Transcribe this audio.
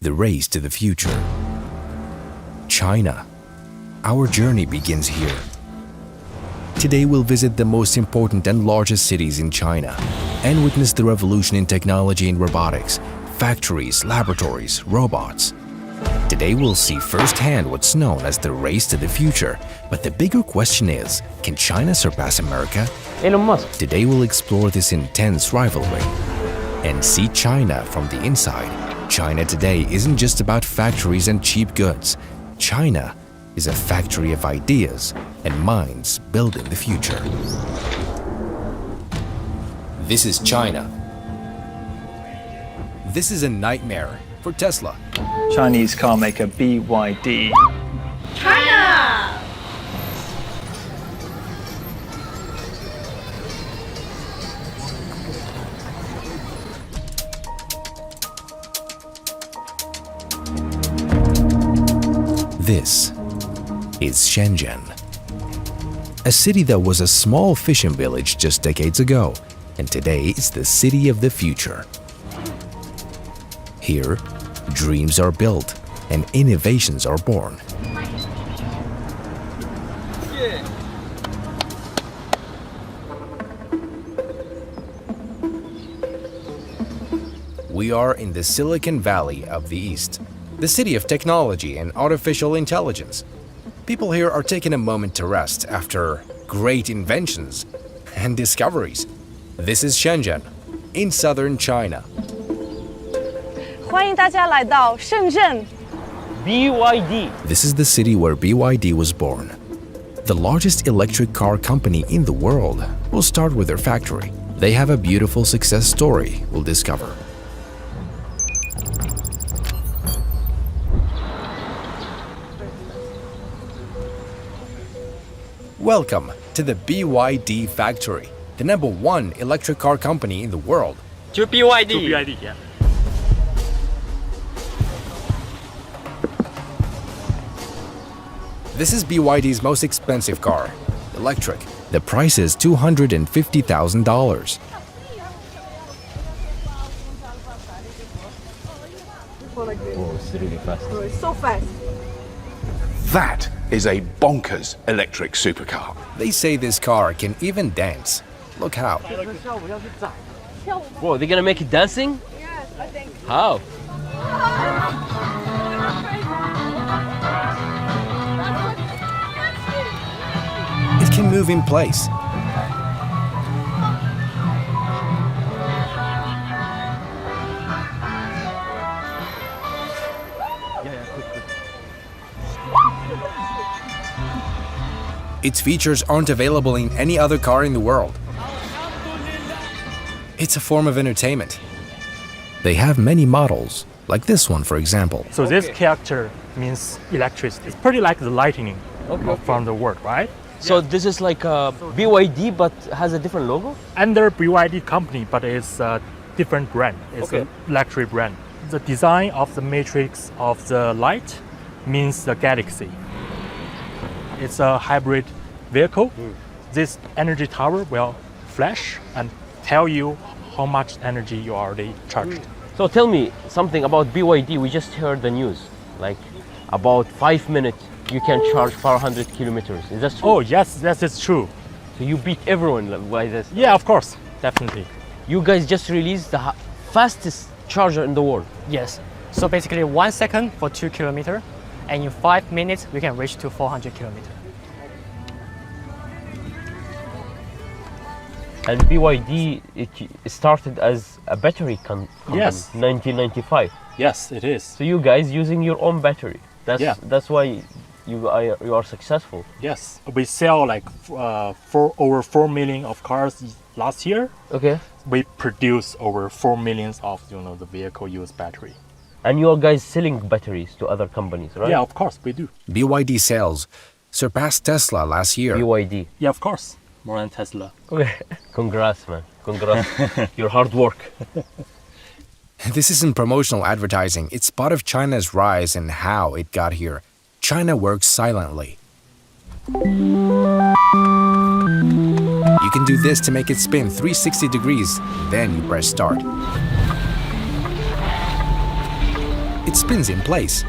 The race to the future. China. Our journey begins here. Today we'll visit the most important and largest cities in China and witness the revolution in technology and robotics, factories, laboratories, robots. Today we'll see firsthand what's known as the race to the future. But the bigger question is, can China surpass America? Elon Musk. Today we'll explore this intense rivalry and see China from the inside. China today isn't just about factories and cheap goods. China is a factory of ideas and minds building the future. This is China. This is a nightmare for Tesla. Chinese car maker BYD. China! This is Shenzhen, a city that was a small fishing village just decades ago, and today it's the city of the future. Here, dreams are built and innovations are born. We are in the Silicon Valley of the East, the city of technology and artificial intelligence. People here are taking a moment to rest after great inventions and discoveries. This is Shenzhen, in southern China. 欢迎大家来到深圳。 BYD. This is the city where BYD was born. The largest electric car company in the world. We'll start with their factory. They have a beautiful success story we'll discover. Welcome to the BYD factory, the #1 electric car company in the world. To BYD. yeah. This is BYD's most expensive car, electric. The price is $250,000. Oh, it's really fast. So fast. That is a bonkers electric supercar. They say this car can even dance. Look how. Whoa, they're gonna make it dancing? Yes, I think. How? It can move in place. Its features aren't available in any other car in the world. It's a form of entertainment. They have many models, like this one, for example. So this character means electricity. It's pretty like the lightning from the word, right? So this is like a BYD but has a different logo? Under BYD company, but it's a different brand. It's an electric brand. The design of the matrix of the light means the galaxy. It's a hybrid vehicle. This energy tower will flash and tell you how much energy you already charged. So tell me something about BYD. We just heard the news. Like about 5 minutes you can charge 400 kilometers. Is that true? Oh yes, that is true. So you beat everyone by this. Yeah, of course, definitely. You guys just released the fastest charger in the world. Yes. So basically 1 second for 2 kilometers, and in 5 minutes we can reach to 400 kilometers. And BYD, it started as a battery company, Yes. 1995. Yes, it is. So you guys using your own battery. That's why you are successful. Yes, we sell like over 4 million of cars last year. Okay. We produce over 4 millions of the vehicle use battery. And you are guys selling batteries to other companies, right? Yeah, of course we do. BYD sales surpassed Tesla last year. BYD. Yeah, of course. More than Tesla. Okay. Congrats, man. Congrats. Your hard work. This isn't promotional advertising. It's part of China's rise and how it got here. China works silently. You can do this to make it spin 360 degrees, then you press start. It spins in place.